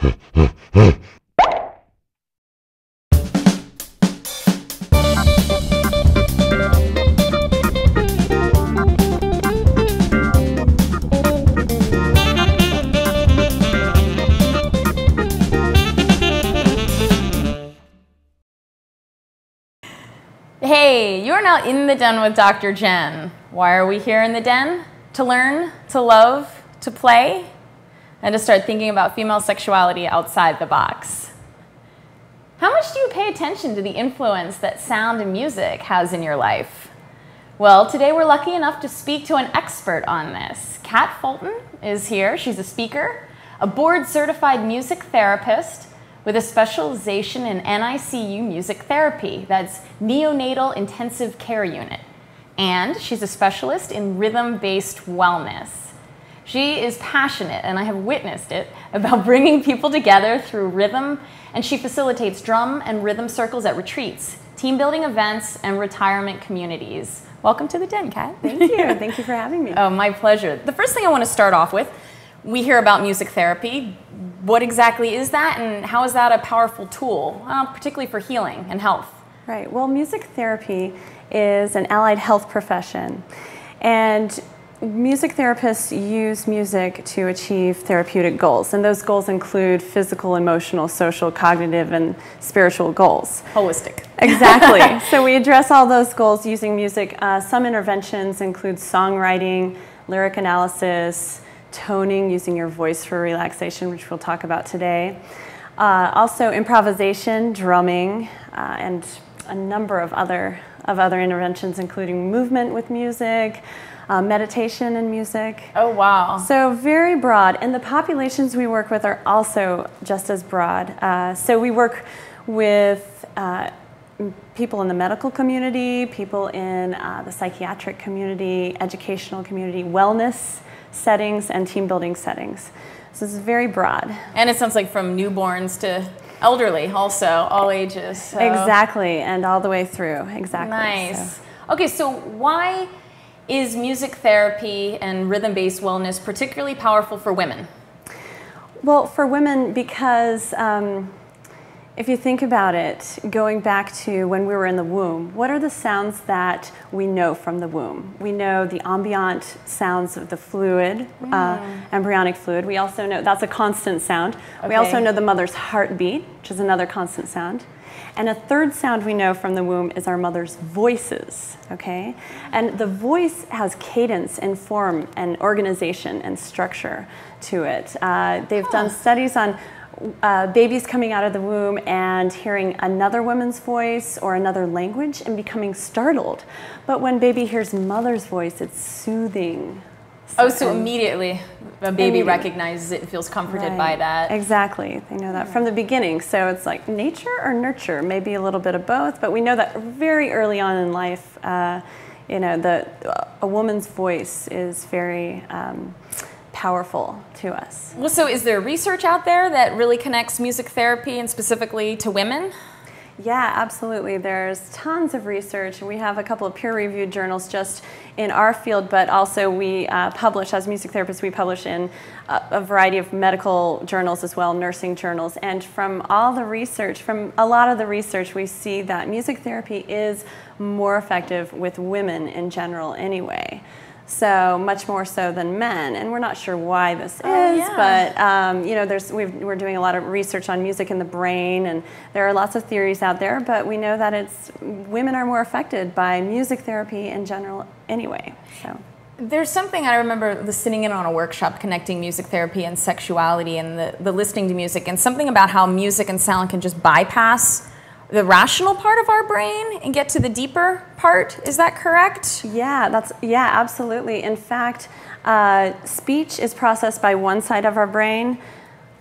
Hey, you're now in the den with Dr. Jenn. Why are we here in the den? To learn, to love, to play, and to start thinking about female sexuality outside the box. How much do you pay attention to the influence that sound and music has in your life? Well, today we're lucky enough to speak to an expert on this. Kat Fulton is here. She's a speaker, a board-certified music therapist, with a specialization in NICU music therapy, that's Neonatal Intensive Care Unit. And she's a specialist in rhythm-based wellness. She is passionate, and I have witnessed it, about bringing people together through rhythm, and she facilitates drum and rhythm circles at retreats, team building events, and retirement communities. Welcome to the den, Kat. Thank you. Thank you for having me. Oh, my pleasure. The first thing I want to start off with, we hear about music therapy. What exactly is that, and how is that a powerful tool, particularly for healing and health? Right. Well, music therapy is an allied health profession, and music therapists use music to achieve therapeutic goals, and those goals include physical, emotional, social, cognitive, and spiritual goals. Holistic. Exactly. So we address all those goals using music. Some interventions include songwriting, lyric analysis, toning, using your voice for relaxation, which we'll talk about today. Also improvisation, drumming, and a number of other interventions, including movement with music, meditation and music. Oh, wow. So very broad, and the populations we work with are also just as broad. So we work with people in the medical community, people in the psychiatric community, educational community, wellness settings, and team building settings. So this is very broad. And it sounds like from newborns to elderly also, all ages. So. Exactly, and all the way through, exactly. Nice. So. Okay, so why is music therapy and rhythm-based wellness particularly powerful for women? Well, for women, because if you think about it, going back to when we were in the womb, what are the sounds that we know from the womb? We know the ambient sounds of the fluid, embryonic fluid. We also know that's a constant sound. Okay. We also know the mother's heartbeat, which is another constant sound. And a third sound we know from the womb is our mother's voices, okay? And the voice has cadence and form and organization and structure to it. They've done studies on babies coming out of the womb and hearing another woman's voice or another language and becoming startled. But when baby hears mother's voice, it's soothing. Oh, so immediately a baby recognizes it and feels comforted by that. Exactly. They know that from the beginning. So it's like nature or nurture, maybe a little bit of both, but we know that very early on in life, you know, a woman's voice is very powerful to us. Well, so is there research out there that really connects music therapy and specifically to women? Yeah, absolutely. There's tons of research, and we have a couple of peer-reviewed journals just in our field, but also we publish, as music therapists, we publish in a variety of medical journals as well, nursing journals. And from all the research, from a lot of the research, we see that music therapy is more effective with women in general anyway. So much more so than men, and we're not sure why this is, but you know, we're doing a lot of research on music in the brain, and there are lots of theories out there, but we know that women are more affected by music therapy in general anyway. So there's something I remember sitting in on a workshop connecting music therapy and sexuality and the listening to music, and something about how music and sound can just bypass the rational part of our brain and get to the deeper part. Is that correct? Yeah, absolutely. In fact, speech is processed by one side of our brain,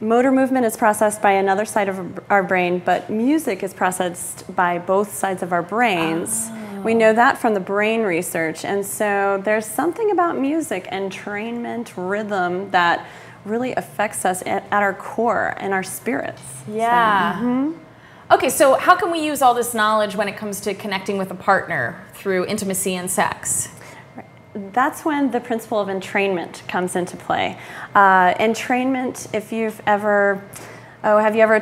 motor movement is processed by another side of our brain, but music is processed by both sides of our brains. Oh. We know that from the brain research, and so there's something about music, entrainment, rhythm, that really affects us at our core and our spirits. Yeah. So, okay, so how can we use all this knowledge when it comes to connecting with a partner through intimacy and sex? That's when the principle of entrainment comes into play. Entrainment, if you've ever Oh, have you ever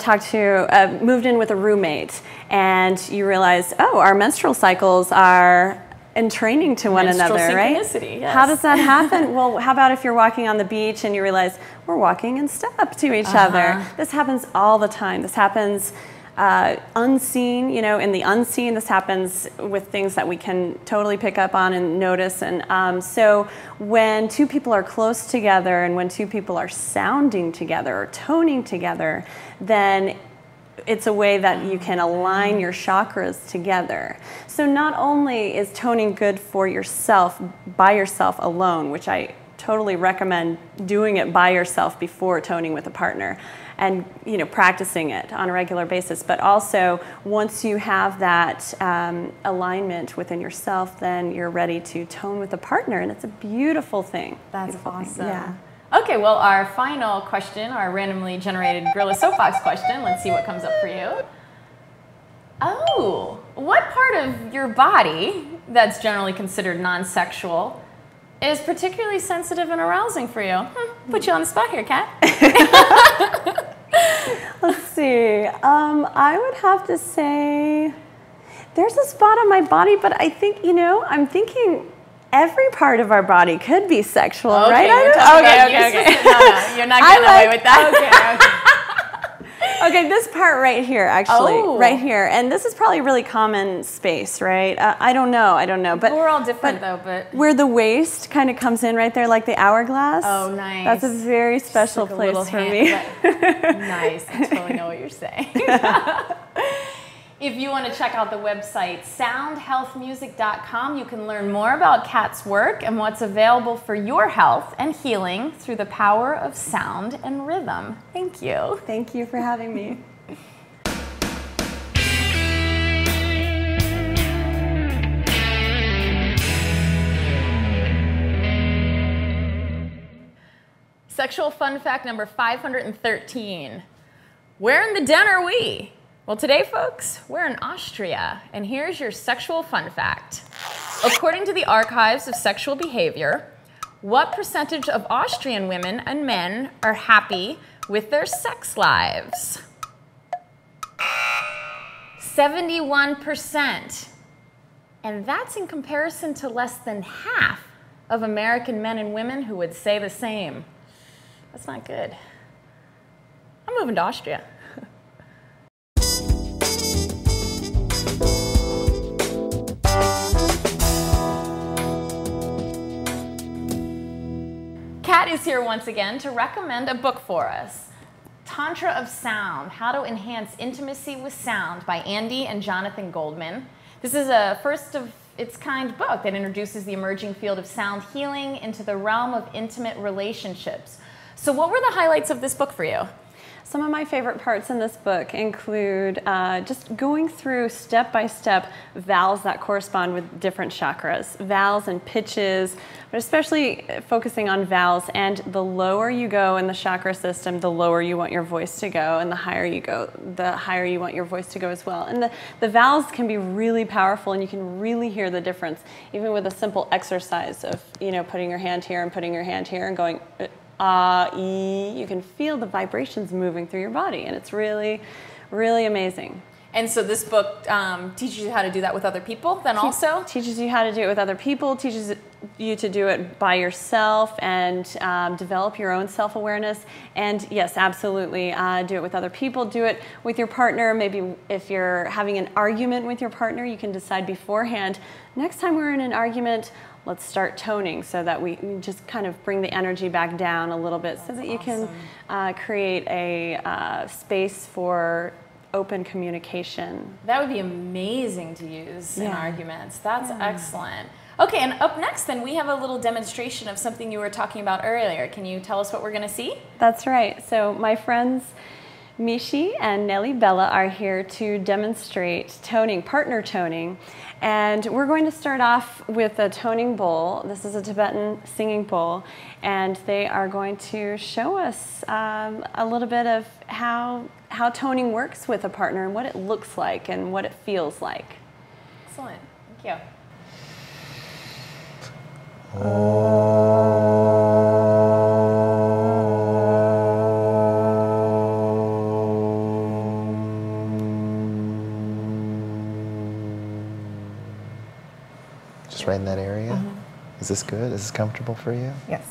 moved in with a roommate and you realize, oh, our menstrual cycles are entraining to one another, right? Yes. How does that happen? Well, how about if you're walking on the beach and you realize we're walking in step to each other? This happens all the time. This happens unseen, in the unseen. This happens with things that we can totally pick up on and notice. And so when two people are close together and when two people are sounding together or toning together, then it's a way that you can align your chakras together. So not only is toning good for yourself, by yourself alone, which I totally recommend doing it by yourself before toning with a partner, and practicing it on a regular basis, but also once you have that alignment within yourself, then you're ready to tone with a partner, and it's a beautiful thing. That's beautiful awesome. Thing. Yeah. Okay, well, our final question, our randomly generated Gorilla Soapbox question, let's see what comes up for you. Oh, what part of your body that's generally considered non-sexual is particularly sensitive and arousing for you? Put you on the spot here, Kat. Let's see. I would have to say there's a spot on my body, but I think, I'm thinking every part of our body could be sexual, right? Okay. No, you're not getting away with that. Okay, this part right here, actually, right here, and this is probably a really common space, right? I don't know, but we're all different, though. But where the waist kind of comes in, right there, like the hourglass. Oh, nice. That's a very special place for me. Nice. I totally know what you're saying. If you want to check out the website soundhealthmusic.com, you can learn more about Kat's work and what's available for your health and healing through the power of sound and rhythm. Thank you. Thank you for having me. Sexual fun fact number 513. Where in the den are we? Well, today, folks, we're in Austria, and here's your sexual fun fact. According to the Archives of Sexual Behavior, what percentage of Austrian women and men are happy with their sex lives? 71%. And that's in comparison to less than half of American men and women who would say the same. That's not good. I'm moving to Austria. Kat is here once again to recommend a book for us. Tantra of Sound, How to Enhance Intimacy with Sound by Andi and Jonathan Goldman. This is a first of its kind book that introduces the emerging field of sound healing into the realm of intimate relationships. So what were the highlights of this book for you? Some of my favorite parts in this book include just going through step-by-step vowels that correspond with different chakras, vowels and pitches, but especially focusing on vowels. And the lower you go in the chakra system, the lower you want your voice to go, and the higher you go, the higher you want your voice to go as well. And the vowels can be really powerful, and you can really hear the difference, even with a simple exercise of putting your hand here and putting your hand here and going E, you can feel the vibrations moving through your body, and it's really, really amazing. And so this book teaches you how to do that with other people then also? Teaches you how to do it with other people, teaches you to do it by yourself and develop your own self-awareness. And yes, absolutely, do it with other people, do it with your partner. Maybe if you're having an argument with your partner, you can decide beforehand, next time we're in an argument, let's start toning so that we just kind of bring the energy back down a little bit. That's so that you can create a space for open communication. That would be amazing to use in arguments. That's excellent. Okay, and up next then we have a little demonstration of something you were talking about earlier. Can you tell us what we're going to see? That's right. So my friends Mishi and Nellie Bella are here to demonstrate toning, partner toning. And we're going to start off with a toning bowl. This is a Tibetan singing bowl. And they are going to show us a little bit of how toning works with a partner and what it looks like and what it feels like. Excellent. Thank you. Just right in that area? Is this good? Is this comfortable for you? Yes.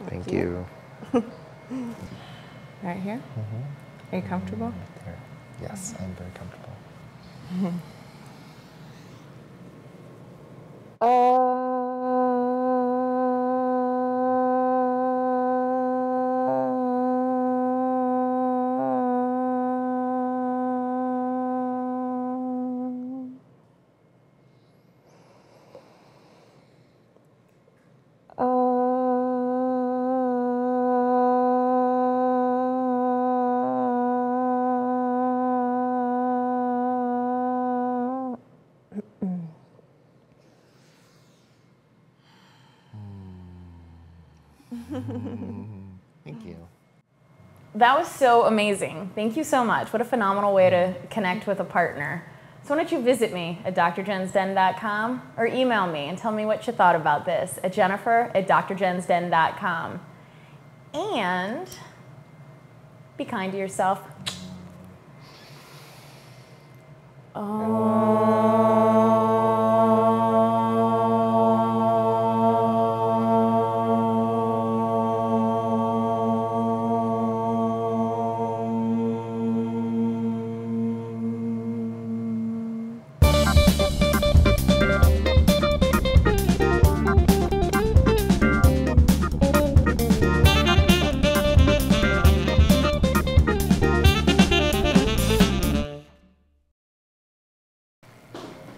Thank you. Right here? Are you comfortable? Right there. Yes, I'm very comfortable. Thank you. That was so amazing. Thank you so much. What a phenomenal way to connect with a partner. So why don't you visit me at DrJennsDen.com or email me and tell me what you thought about this at Jennifer@DrJennsDen.com. And be kind to yourself.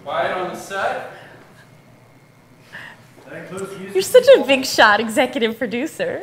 Quiet on the set. You're such a big shot executive producer.